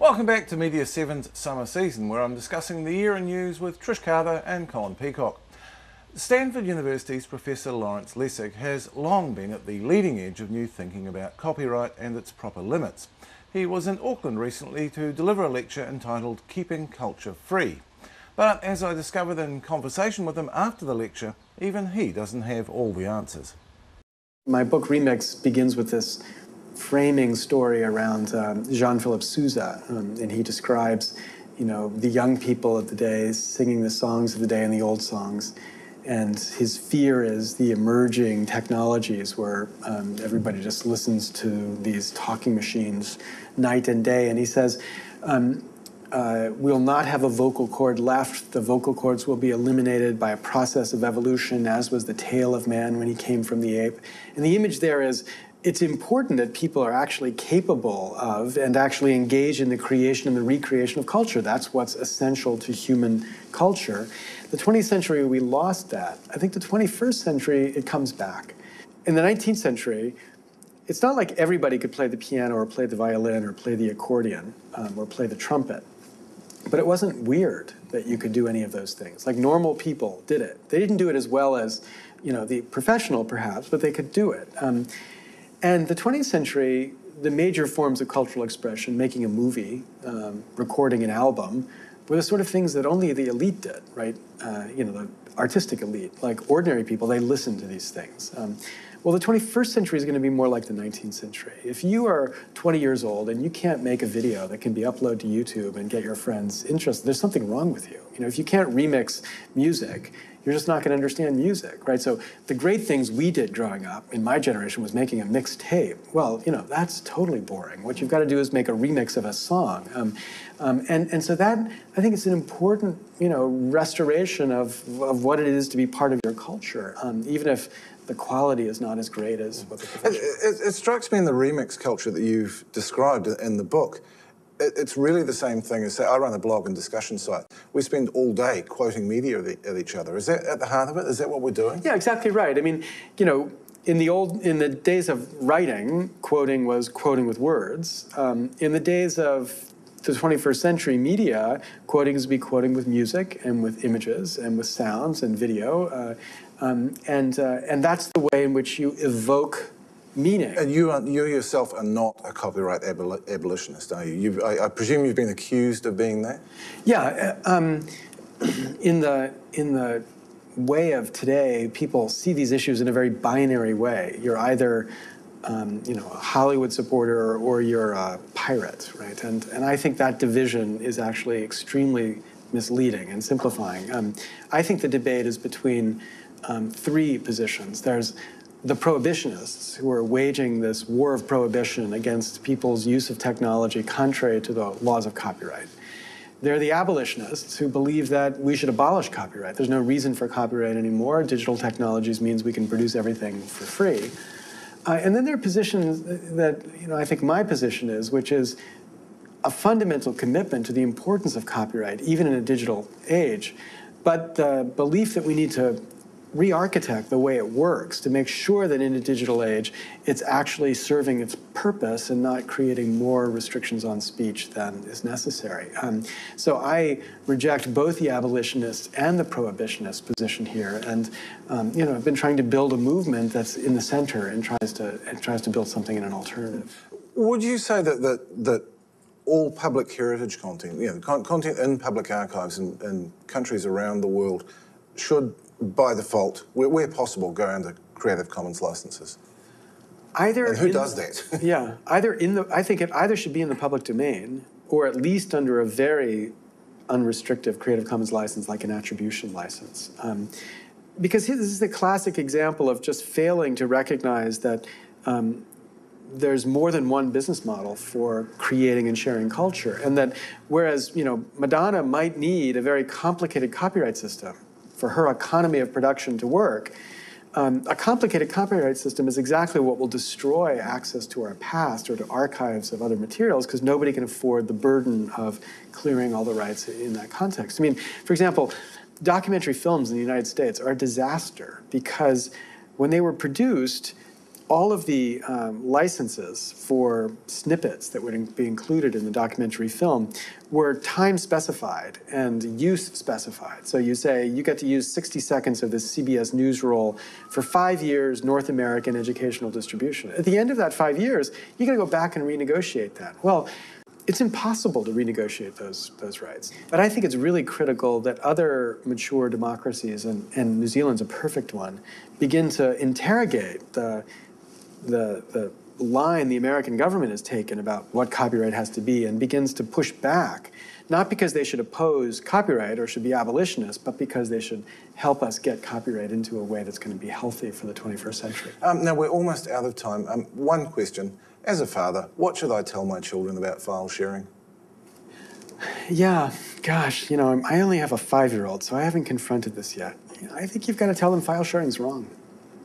Welcome back to Media 7's summer season, where I'm discussing the year in news with Trish Carter and Colin Peacock. Stanford University's Professor Lawrence Lessig has long been at the leading edge of new thinking about copyright and its proper limits. He was in Auckland recently to deliver a lecture entitled Keeping Culture Free. But as I discovered in conversation with him after the lecture, even he doesn't have all the answers. My book Remix begins with this framing story around Jean-Philippe Sousa, and he describes, the young people of the day singing the songs of the day and the old songs, and his fear is the emerging technologies where everybody just listens to these talking machines night and day, and he says, we'll not have a vocal cord left. The vocal cords will be eliminated by a process of evolution, as was the tail of man when he came from the ape. And the image there is, it's important that people are actually capable of and actually engage in the creation and the recreation of culture. That's what's essential to human culture. The 20th century, we lost that. I think the 21st century, it comes back. In the 19th century, it's not like everybody could play the piano or play the violin or play the accordion or play the trumpet. But it wasn't weird that you could do any of those things. Like, normal people did it. They didn't do it as well as, the professional perhaps, but they could do it. And the 20th century, the major forms of cultural expression, making a movie, recording an album, were the sort of things that only the elite did, right? The artistic elite. Like ordinary people, they listened to these things. Well, the 21st century is going to be more like the 19th century. If you are 20 years old and you can't make a video that can be uploaded to YouTube and get your friends interested, there's something wrong with you. If you can't remix music, you're just not going to understand music, right? So the great things we did growing up in my generation was making a mixed tape. Well, that's totally boring. What you've got to do is make a remix of a song. And so that, I think it's an important, restoration of what it is to be part of your culture, even if the quality is not as great as what the professional. It strikes me in the remix culture that you've described in the book, it's really the same thing as, say, I run a blog and discussion site. We spend all day quoting media at each other. Is that at the heart of it? Is that what we're doing? Yeah, exactly right. I mean, in the days of writing, quoting was quoting with words. In the days of the 21st century media, quoting is be quoting with music and with images and with sounds and video. And that's the way in which you evoke meaning. And you yourself are not a copyright abolitionist, are you? I presume you've been accused of being that? Yeah. In the way of today, people see these issues in a very binary way. You're either a Hollywood supporter or you're a pirate, right? And I think that division is actually extremely misleading and simplifying. I think the debate is between three positions. There's the prohibitionists who are waging this war of prohibition against people's use of technology contrary to the laws of copyright. They're the abolitionists who believe that we should abolish copyright. There's no reason for copyright anymore. Digital technologies means we can produce everything for free. And then there are positions that, I think my position is, which is a fundamental commitment to the importance of copyright, even in a digital age, but the belief that we need to re-architect the way it works to make sure that in a digital age it's actually serving its purpose and not creating more restrictions on speech than is necessary. So I reject both the abolitionist and the prohibitionist position here, and I've been trying to build a movement that's in the center and tries to build something in an alternative. Would you say that all public heritage content, content in public archives in countries around the world should, by default, where possible, go under Creative Commons licenses? And who does that? Yeah, I think it either should be in the public domain or at least under a very unrestricted Creative Commons license, like an attribution license. Because this is the classic example of just failing to recognize that there's more than one business model for creating and sharing culture, and that whereas Madonna might need a very complicated copyright system for her economy of production to work, a complicated copyright system is exactly what will destroy access to our past or to archives of other materials, because nobody can afford the burden of clearing all the rights in that context. I mean, for example, documentary films in the United States are a disaster because when they were produced, all of the licenses for snippets that would be included in the documentary film were time specified and use specified. So you say you get to use 60 seconds of this CBS News roll for 5 years, North American educational distribution. At the end of that 5 years, you got to go back and renegotiate that. Well, it's impossible to renegotiate those rights. But I think it's really critical that other mature democracies, and New Zealand's a perfect one, begin to interrogate the line the American government has taken about what copyright has to be, and begins to push back, not because they should oppose copyright or should be abolitionists, but because they should help us get copyright into a way that's going to be healthy for the 21st century. Now, we're almost out of time. One question. As a father, what should I tell my children about file sharing? Yeah, gosh, I only have a 5-year-old, so I haven't confronted this yet. I think you've got to tell them file sharing's wrong.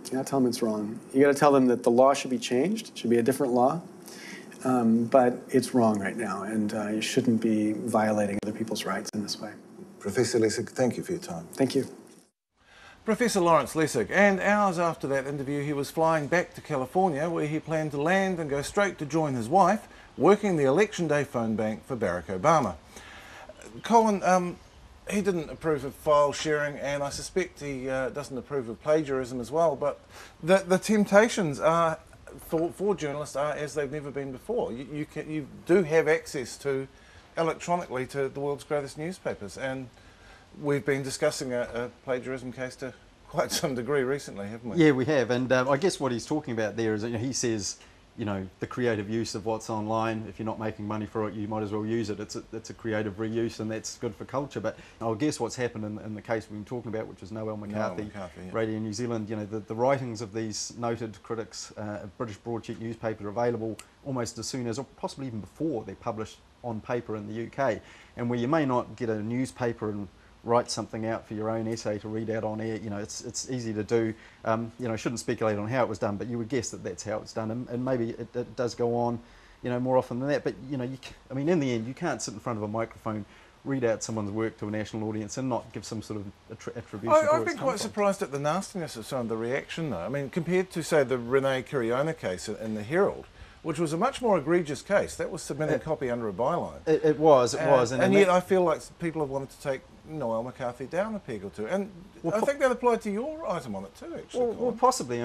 You got to tell them it's wrong. You got to tell them that the law should be changed. It should be a different law. But it's wrong right now, and you shouldn't be violating other people's rights in this way. Professor Lessig, thank you for your time. Thank you. Professor Lawrence Lessig, and hours after that interview he was flying back to California, where he planned to land and go straight to join his wife, working the election day phone bank for Barack Obama. Colin, he didn't approve of file sharing, and I suspect he doesn't approve of plagiarism as well, but the temptations are, for journalists, are as they've never been before. You do have access to, electronically, to the world's greatest newspapers, and we've been discussing a plagiarism case to quite some degree recently, haven't we? Yeah, we have, and I guess what he's talking about there is, he says, the creative use of what's online. If you're not making money for it, you might as well use it. It's a creative reuse, and that's good for culture. But I guess what's happened in the case we've been talking about, which is Noel McCarthy, yeah. Radio New Zealand, the writings of these noted critics of British broadsheet newspapers are available almost as soon as, or possibly even before, they're published on paper in the UK. And where you may not get a newspaper and write something out for your own essay to read out on air, it's easy to do. I shouldn't speculate on how it was done, but you would guess that that's how it's done, and maybe it does go on, more often than that. But in the end, you can't sit in front of a microphone, read out someone's work to a national audience, and not give some sort of attribution. I've been quite surprised at the nastiness of some of the reaction, though. I mean, compared to, say, the Renee Curiona case in the Herald, which was a much more egregious case. That was submitting copy under a byline. It was. And yet I feel like people have wanted to take Noel McCarthy down a peg or two. And I think that applied to your item on it too, actually. Well, possibly.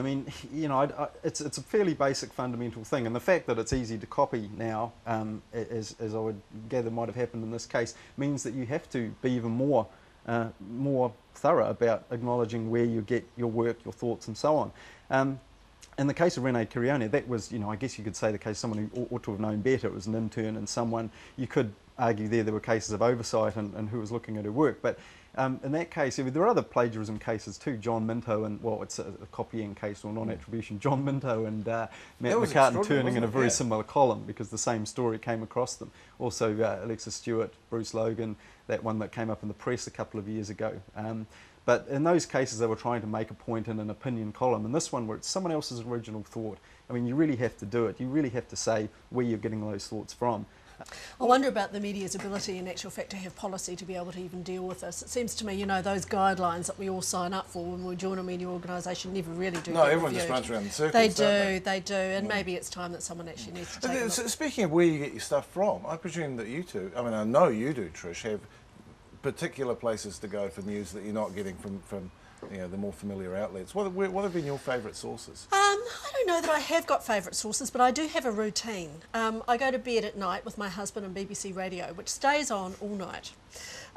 It's a fairly basic fundamental thing. And the fact that it's easy to copy now, as I would gather might have happened in this case, means that you have to be even more thorough about acknowledging where you get your work, your thoughts and so on. In the case of Renee Curiona, that was, I guess you could say the case of someone who ought to have known better. It was an intern and someone, you could argue there were cases of oversight and who was looking at her work. But in that case, there are other plagiarism cases too. John Minto and, it's a copying case or non-attribution. John Minto and Matt McCartan turning in a very similar column because the same story came across them. Also Alexis Stewart, Bruce Logan, that one that came up in the press a couple of years ago. But in those cases, they were trying to make a point in an opinion column. And this one, where it's someone else's original thought, you really have to do it. You really have to say where you're getting those thoughts from. I wonder about the media's ability, in actual fact, to have policy to be able to even deal with this. It seems to me, those guidelines that we all sign up for when we join a media organisation never really do. No, everyone just runs around in circles. They do, and maybe it's time that someone actually needs to take it. Speaking of where you get your stuff from, I presume that you two, I know you do, Trish, have particular places to go for news that you're not getting from the more familiar outlets. What have been your favourite sources? I don't know that I have got favourite sources, but I do have a routine. I go to bed at night with my husband on BBC Radio, which stays on all night.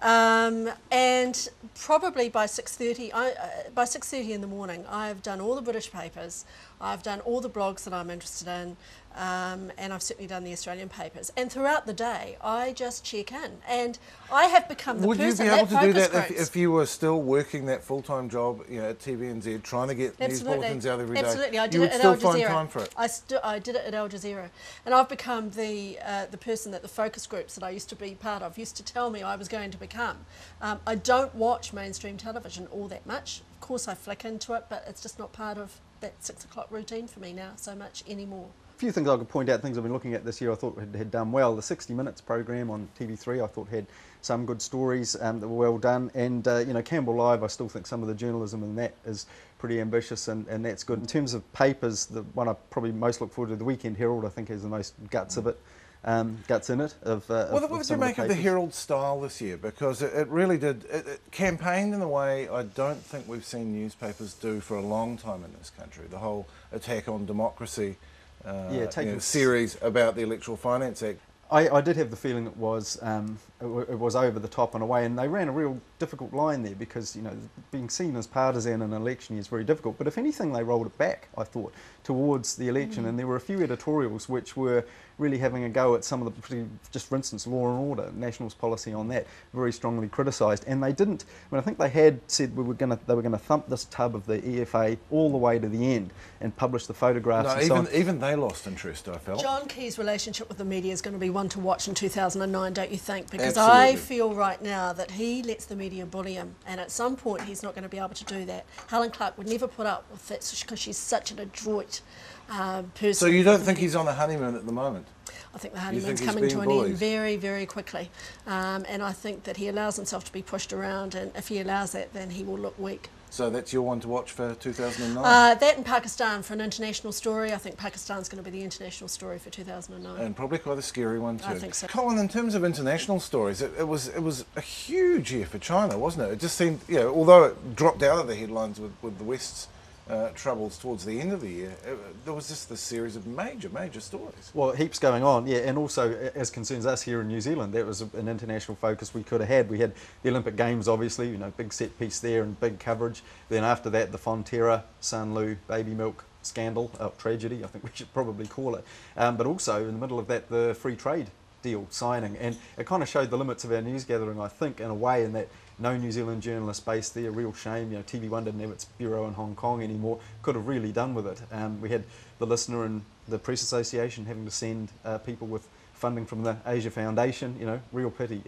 And probably by 6:30 in the morning, I've done all the British papers, I've done all the blogs that I'm interested in, and I've certainly done the Australian papers. And throughout the day, I just check in, and I have become the person that Would you be able to do that groups. if you were still working that full-time job, at TVNZ, trying to get news bulletins out every day? Absolutely, I did you it would at still Al Jazeera. find time for it. I did it at Al Jazeera, and I've become the person that the focus groups that I used to be part of used to tell me I was going to become. I don't watch mainstream television all that much. Of course, I flick into it, but it's just not part of that 6 o'clock routine for me now so much anymore. few things I could point out, things I've been looking at this year I thought had done well. The 60 Minutes program on TV3 I thought had some good stories that were well done, and Campbell Live, I still think some of the journalism in that is pretty ambitious, and that's good. In terms of papers, the one I probably most look forward to, the Weekend Herald, I think has the most guts of it. Guts in it. What did you make of the Herald style this year? Because it really did, it campaigned in a way I don't think we've seen newspapers do for a long time in this country. The whole attack on democracy series about the Electoral Finance Act. I did have the feeling it was over the top in a way, and they ran a real difficult line there, because being seen as partisan in an election is very difficult. But if anything, they rolled it back, I thought, towards the election, and there were a few editorials which were really having a go at some of the, just for instance, Law and Order, National's policy on that, very strongly criticised. And they didn't. I mean, I think they had said they were going to thump this tub of the EFA all the way to the end and publish the photographs. No, and so on. Even they lost interest, I felt. John Key's relationship with the media is going to be one to watch in 2009, don't you think? Because Absolutely. I feel right now that he lets the media bully him, and at some point he's not going to be able to do that. Helen Clark would never put up with that because she's such an adroit person. So you don't think he's on a honeymoon at the moment? I think the honeymoon's coming to an end very, very quickly. And I think that he allows himself to be pushed around, and if he allows that, then he will look weak. So that's your one to watch for 2009? That and Pakistan for an international story. I think Pakistan's going to be the international story for 2009. And probably quite a scary one too. I think so. Colin, in terms of international stories, it was a huge year for China, wasn't it? It just seemed, although it dropped out of the headlines with the West's troubles towards the end of the year, there was just this series of major stories. Well, heaps going on, yeah, and also as concerns us here in New Zealand, that was an international focus we could have had. We had the Olympic Games, obviously, big set piece there and big coverage. Then after that, the Fonterra, Sunlu, baby milk scandal, tragedy, I think we should probably call it. But also in the middle of that, the free trade deal signing, and it kind of showed the limits of our news gathering, I think, in a way, in that no New Zealand journalists based there. Real shame. TV1 didn't have its bureau in Hong Kong anymore. Could have really done with it. We had the Listener and the Press Association having to send people with funding from the Asia Foundation. Real pity.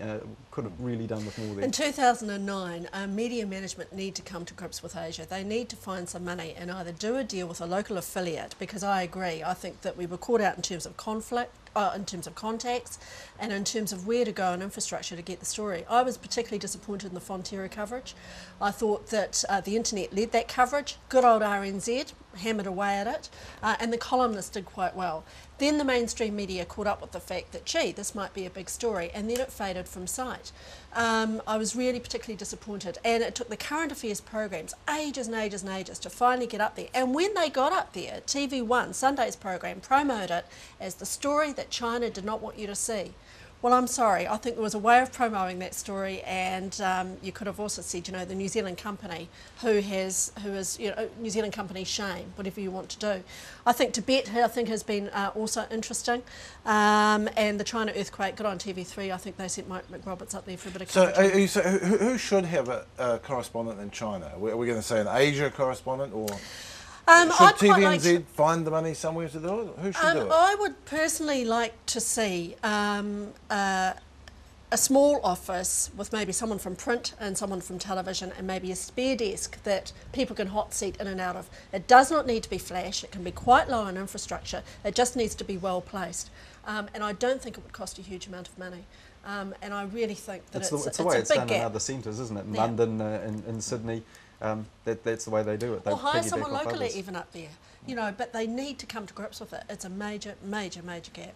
Could have really done with more there. In 2009, media management need to come to grips with Asia. They need to find some money and either do a deal with a local affiliate, because I agree. I think that we were caught out in terms of conflict, in terms of contacts, and in terms of where to go and infrastructure to get the story. I was particularly disappointed in the Fonterra coverage. I thought that the internet led that coverage. Good old RNZ hammered away at it, and the columnists did quite well. Then the mainstream media caught up with the fact that, gee, this might be a big story, and then it faded from sight. I was really particularly disappointed, and it took the current affairs programs ages and ages and ages to finally get up there. And when they got up there, TV1, Sunday's program, promoted it as the story that China did not want you to see. Well, I'm sorry, I think there was a way of promoting that story, and you could have also said, the New Zealand company who is, New Zealand company shame, whatever you want to do. I think Tibet, has been also interesting, and the China earthquake, good on TV3, I think they sent Mike McRoberts up there for a bit of coverage. So who should have a correspondent in China? Are we going to say an Asia correspondent, or should TVNZ find the money somewhere to do it? Who should do it? I would personally like to see a small office with maybe someone from print and someone from television, and maybe a spare desk that people can hot seat in and out of. It does not need to be flash. It can be quite low in infrastructure. It just needs to be well placed. And I don't think it would cost a huge amount of money. And I really think that it's a big gap. It's the way it's done in other centres, isn't it? In London, in Sydney. That's the way they do it. Or hire someone locally even up there, but they need to come to grips with it. It's a major gap.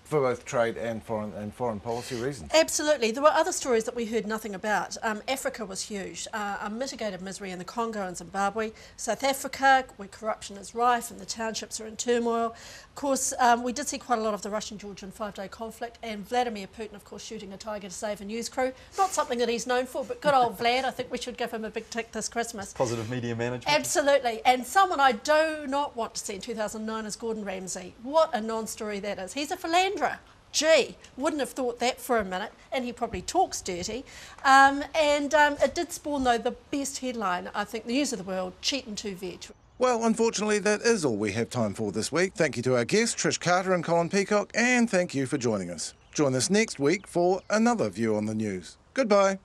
For both trade and foreign policy reasons. Absolutely. There were other stories that we heard nothing about. Africa was huge. Unmitigated misery in the Congo and Zimbabwe. South Africa, where corruption is rife and the townships are in turmoil. Of course, we did see quite a lot of the Russian-Georgian 5-day conflict, and Vladimir Putin, of course, shooting a tiger to save a news crew. Not something that he's known for, but good old Vlad. I think we should give him a big tick this Christmas. Positive media management. Absolutely. And someone I do not want to see in 2009 is Gordon Ramsay. What a non-story that is. He's a philanderer. Gee, wouldn't have thought that for a minute, and he probably talks dirty. It did spawn, though, the best headline, I think, the News of the World, cheat and two veg. Well, unfortunately, that is all we have time for this week. Thank you to our guests, Trish Carter and Colin Peacock, and thank you for joining us. Join us next week for another View on the News. Goodbye.